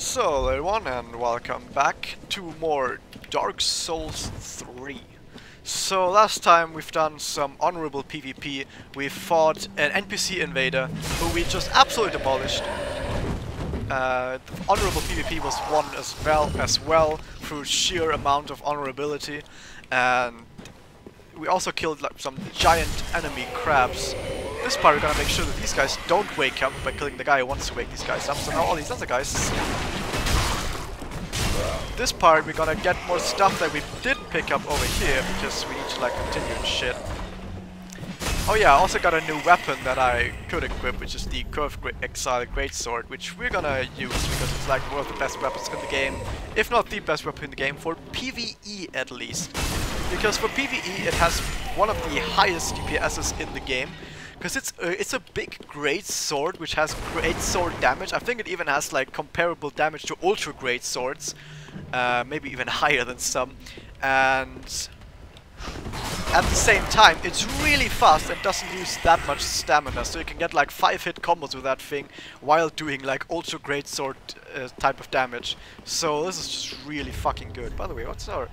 So, everyone, and welcome back to more Dark Souls 3. So, last time we've done some honorable PvP. We fought an NPC invader who we just absolutely demolished. The honorable PvP was won as well through sheer amount of honorability, and we also killed like some giant enemy crabs. This part we're gonna make sure that these guys don't wake up by killing the guy who wants to wake these guys up, so now all these other guys. This part we're gonna get more stuff that we did pick up over here because we need to like continue and shit. Oh yeah, I also got a new weapon that I could equip, which is the Curved Exile Greatsword, which we're gonna use because it's like one of the best weapons in the game, if not the best weapon in the game, for PvE at least. Because for PvE it has one of the highest DPSs in the game, because it's a big great sword which has great sword damage. I think it even has like comparable damage to ultra great swords, maybe even higher than some, and at the same time it's really fast and doesn't use that much stamina, so you can get like 5-hit combos with that thing while doing like ultra great sword type of damage. So this is just really fucking good. By the way, what's our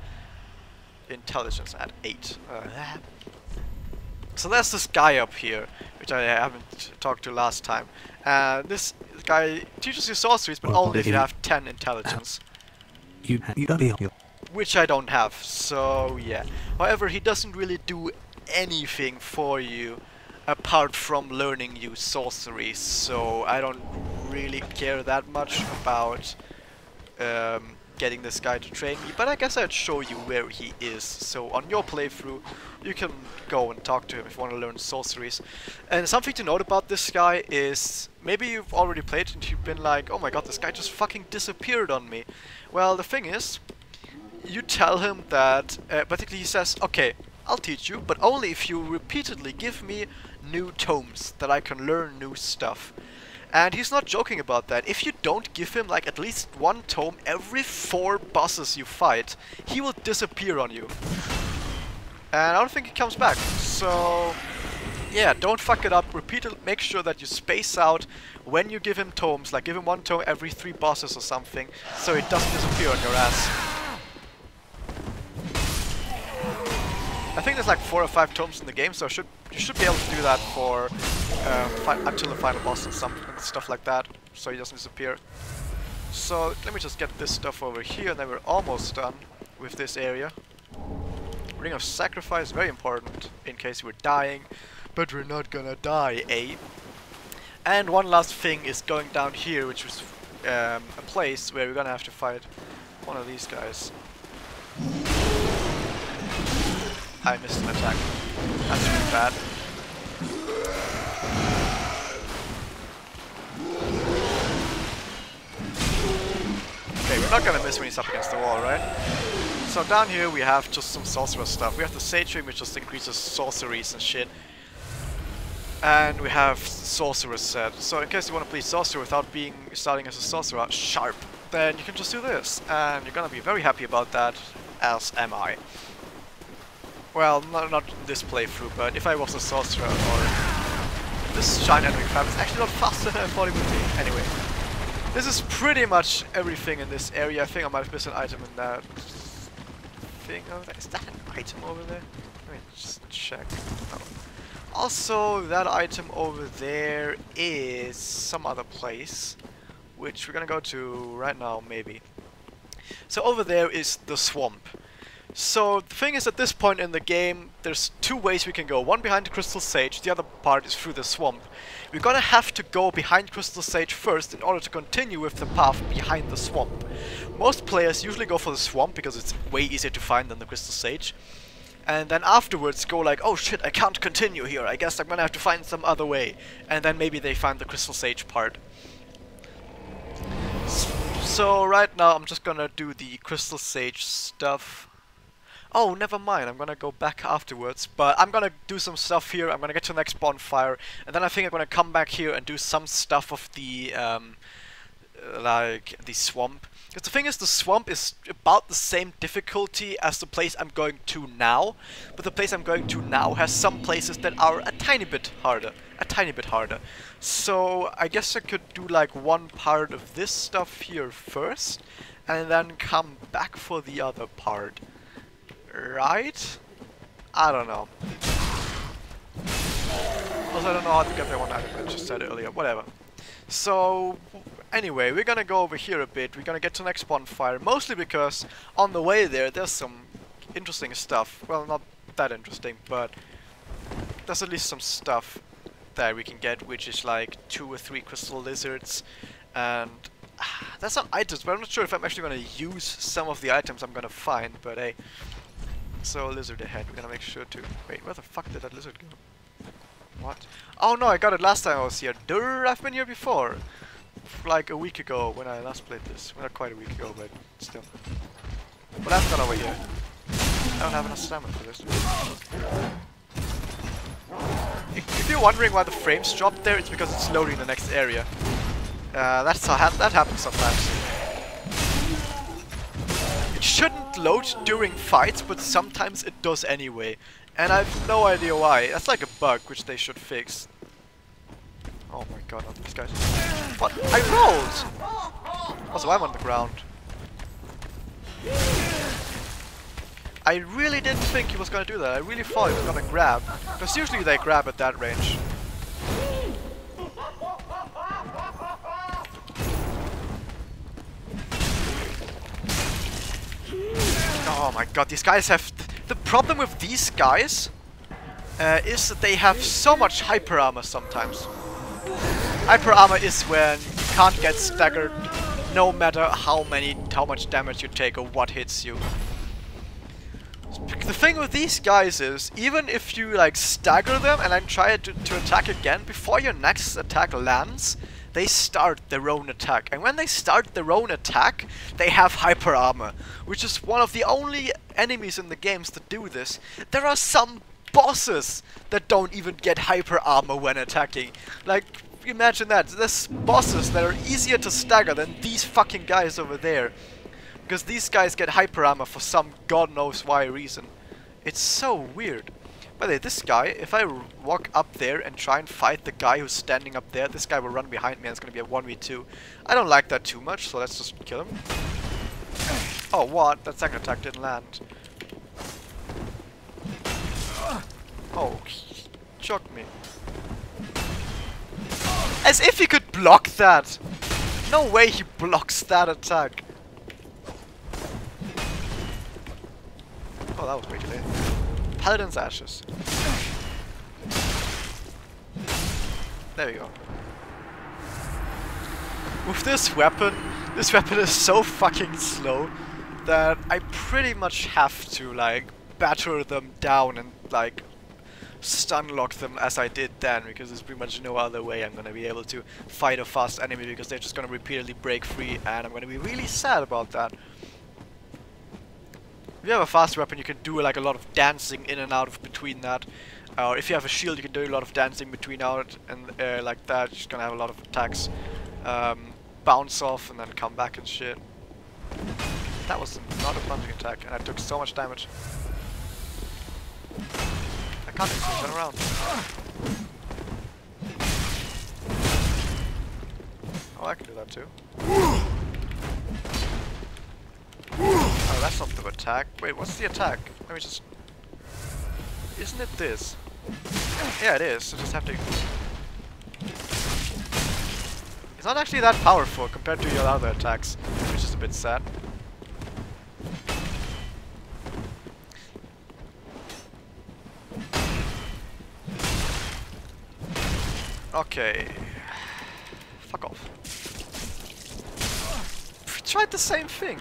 intelligence at 8? So there's this guy up here, which I haven't talked to last time. This guy teaches you sorceries, but only if you have 10 intelligence. Which I don't have, so yeah. However, he doesn't really do anything for you apart from learning you sorceries, so I don't really care that much about getting this guy to train me, but I guess I'd show you where he is. So on your playthrough you can go and talk to him if you want to learn sorceries. And something to note about this guy is, maybe you've already played and you've been like, oh my god, this guy just fucking disappeared on me. Well, the thing is, you tell him that, basically he says, okay, I'll teach you, but only if you repeatedly give me new tomes that I can learn new stuff. And he's not joking about that. If you don't give him like at least one tome every 4 bosses you fight, he will disappear on you. And I don't think he comes back. So yeah, don't fuck it up. Repeatedly make sure that you space out when you give him tomes, like give him 1 tome every 3 bosses or something, so it doesn't disappear on your ass. I think there's like 4 or 5 tomes in the game, so you should be able to do that for until the final boss and stuff like that, so he doesn't disappear. So let me just get this stuff over here, and then we're almost done with this area. Ring of Sacrifice, very important in case we're dying, but we're not gonna die, eh? And one last thing is going down here, which was a place where we're gonna have to fight one of these guys. I missed an attack. That's really bad. Okay, we're not gonna miss when he's up against the wall, right? So down here we have just some sorcerer stuff. We have the Sage Ring, which just increases sorceries and shit. And we have Sorcerer set. So in case you want to play Sorcerer without starting as a Sorcerer sharp, then you can just do this. And you're gonna be very happy about that, as am I. Well, not this playthrough, but if I was a sorcerer or this giant enemy crab is actually not faster than I thought it would be. Anyway, this is pretty much everything in this area. I think I might have missed an item in that thing over there. Is that an item over there? Let me just check. Oh. Also, that item over there is some other place, which we're gonna go to right now, maybe. So over there is the swamp. So the thing is, at this point in the game, there's 2 ways we can go. One behind the Crystal Sage, the other part is through the swamp. We're gonna have to go behind Crystal Sage first in order to continue with the path behind the swamp. Most players usually go for the swamp because it's way easier to find than the Crystal Sage. And then afterwards go like, oh shit, I can't continue here, I guess I'm gonna have to find some other way. And then maybe they find the Crystal Sage part. So right now I'm just gonna do the Crystal Sage stuff. Oh, never mind, I'm gonna go back afterwards, but I'm gonna do some stuff here, I'm gonna get to the next bonfire, and then I think I'm gonna come back here and do some stuff of the, like the swamp. Because the thing is, the swamp is about the same difficulty as the place I'm going to now, but the place I'm going to now has some places that are a tiny bit harder. So I guess I could do like one part of this stuff here first, and then come back for the other part. Right? I don't know. Also, I don't know how to get there one item, I just said it earlier. Whatever. So, anyway, we're gonna go over here a bit. We're gonna get to the next bonfire, mostly because on the way there, there's some interesting stuff. Well, not that interesting, but there's at least some stuff that we can get, which is like 2 or 3 crystal lizards, and that's some items, but I'm not sure if I'm actually gonna use some of the items I'm gonna find, but hey. So, lizard ahead. We're gonna make sure to... Wait, where the fuck did that lizard go? What? Oh no, I got it last time I was here. Durr, I've been here before. Like a week ago when I last played this. Well, not quite a week ago, but still. But I've gone over here. I don't have enough stamina for this. If you're wondering why the frames dropped there, it's because it's loading the next area. That's how that happens sometimes. It shouldn't load during fights, but sometimes it does anyway. And I have no idea why. That's like a bug, which they should fix. Oh my god, not these guys. What? I rolled! Also, I'm on the ground. I really didn't think he was gonna do that. I really thought he was gonna grab. Because usually they grab at that range. Oh my god, these guys have... The problem with these guys is that they have so much hyper armor sometimes. Hyper armor is when you can't get staggered no matter how much damage you take or what hits you. The thing with these guys is, even if you like stagger them and then try to attack again, before your next attack lands, they start their own attack. And when they start their own attack, they have hyper armor, which is one of the only enemies in the games that do this. There are some bosses that don't even get hyper armor when attacking. Like, imagine that. There's bosses that are easier to stagger than these fucking guys over there. Because these guys get hyper armor for some god knows why reason. It's so weird. By the way, this guy, if I walk up there and try and fight the guy who's standing up there, this guy will run behind me and it's gonna be a 1v2. I don't like that too much, so let's just kill him. Oh, what? That second attack didn't land. Oh, he shocked me. As if he could block that! No way he blocks that attack. Oh, that was way too late. Paladin's Ashes. There we go. With this weapon is so fucking slow that I pretty much have to like batter them down and like stun lock them as I did then, because there's pretty much no other way I'm gonna be able to fight a fast enemy, because they're just gonna repeatedly break free and I'm gonna be really sad about that. If you have a fast weapon, you can do like a lot of dancing in and out of between that. Or if you have a shield, you can do a lot of dancing between out and like that. You're just gonna have a lot of attacks bounce off and then come back and shit. That was not a plunging attack, and I took so much damage. I can't even turn around. Oh, I can do that too. Oh, that's not the attack. Wait, what's the attack? Let me just... Isn't it this? Yeah, it is. I just have to... It's not actually that powerful compared to your other attacks, which is a bit sad. Okay. Fuck off. We tried the same thing.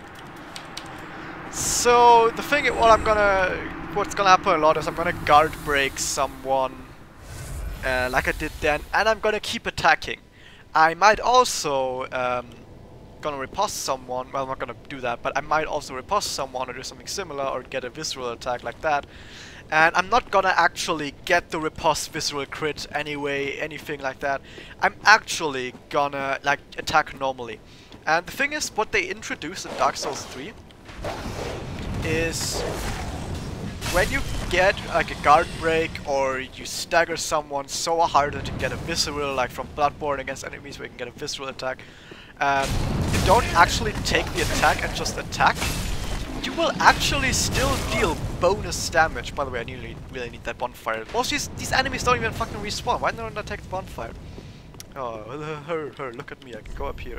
So the thing, what's gonna happen a lot is I'm gonna guard break someone like I did then, and I'm gonna keep attacking. I might also gonna riposte someone. Well, I'm not gonna do that, but I might also riposte someone or do something similar or get a visceral attack like that. And I'm not gonna actually get the riposte visceral crit anyway, anything like that. I'm actually gonna like attack normally. And the thing is, what they introduced in Dark Souls 3 is when you get like a guard break or you stagger someone so hard that you get a visceral, like from Bloodborne against enemies where you can get a visceral attack, you don't actually take the attack and just attack, you will actually still deal bonus damage. By the way, I really need that bonfire. Most of these enemies don't even fucking respawn. Why don't I take the bonfire? Oh, her, look at me, I can go up here.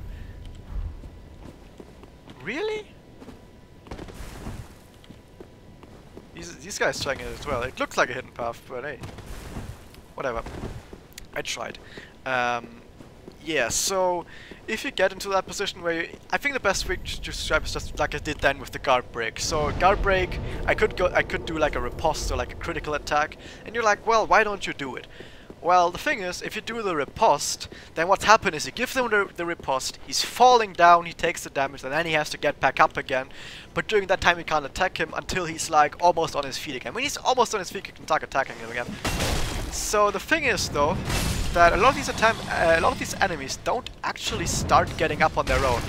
Really? These guys trying it as well. It looks like a hidden path, but hey. Whatever. I tried. Yeah, so if you get into that position where you, I think the best way to describe is just like I did then with the guard break. So guard break, I could do like a riposte or like a critical attack, and you're like, well, why don't you do it? Well, the thing is, if you do the riposte, then what's happened is you give them the riposte, he's falling down, he takes the damage, and then he has to get back up again. But during that time you can't attack him until he's like almost on his feet again. When he's almost on his feet, you can start attacking him again. So the thing is though, that a lot of these enemies don't actually start getting up on their own.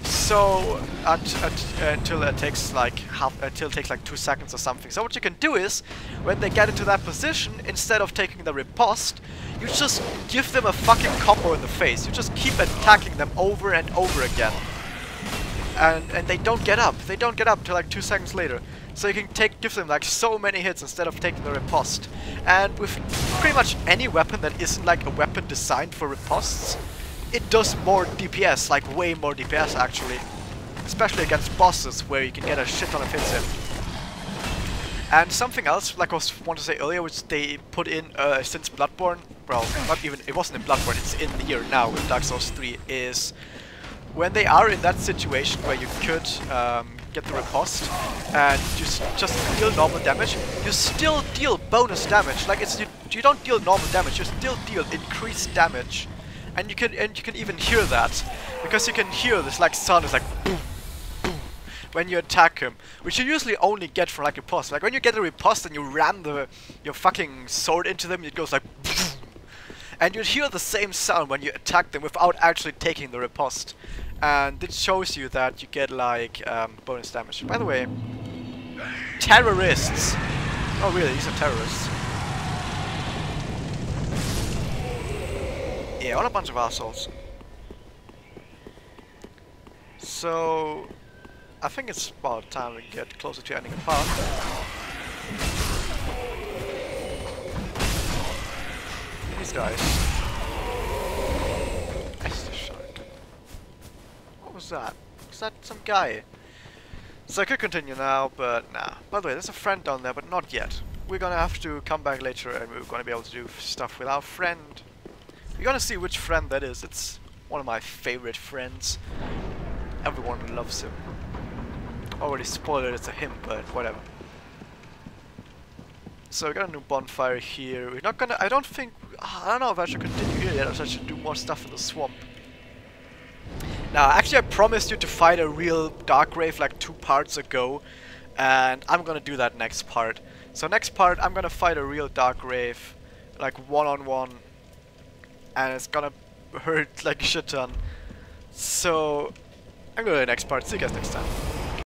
So until it takes like 2 seconds or something. So what you can do is, when they get into that position, instead of taking the riposte, you just give them a fucking combo in the face. You just keep attacking them over and over again. And they don't get up. They don't get up till like 2 seconds later. So you can give them like so many hits instead of taking the riposte. And with pretty much any weapon that isn't like a weapon designed for ripostes, it does more DPS, like way more DPS actually. Especially against bosses where you can get a shit ton of hits in. And something else, like I was wanted to say earlier, which they put in since Bloodborne, well, not even, it wasn't in Bloodborne, it's in here now with Dark Souls 3, is when they are in that situation where you could get the riposte and just deal normal damage, you still deal bonus damage. Like you don't deal normal damage, you still deal increased damage. And you can even hear that, because you can hear this like sound, it's like boom, boom, when you attack him, which you usually only get from like a riposte. Like when you get a riposte and you ram your fucking sword into them, it goes like boom, and you hear the same sound when you attack them without actually taking the riposte, and it shows you that you get like bonus damage. By the way, terrorists. Oh really? These are terrorists. Yeah, what a bunch of assholes. So, I think it's about time we get closer to ending the path. These guys. Esther Shark. What was that? Was that some guy? So I could continue now, but nah. By the way, there's a friend down there, but not yet. We're gonna have to come back later and we're gonna be able to do stuff with our friend. You're gonna see which friend that is. It's one of my favorite friends. Everyone loves him. Already spoiled it, it's a him, but whatever. So we got a new bonfire here. We're not gonna, I don't know if I should continue here yet, or I should do more stuff in the swamp. Now, actually I promised you to fight a real Darkgrave like 2 parts ago, and I'm gonna do that next part. So next part, I'm gonna fight a real Darkgrave, like one-on-one. And it's gonna hurt like a shit ton. So, I'm gonna do the next part. See you guys next time.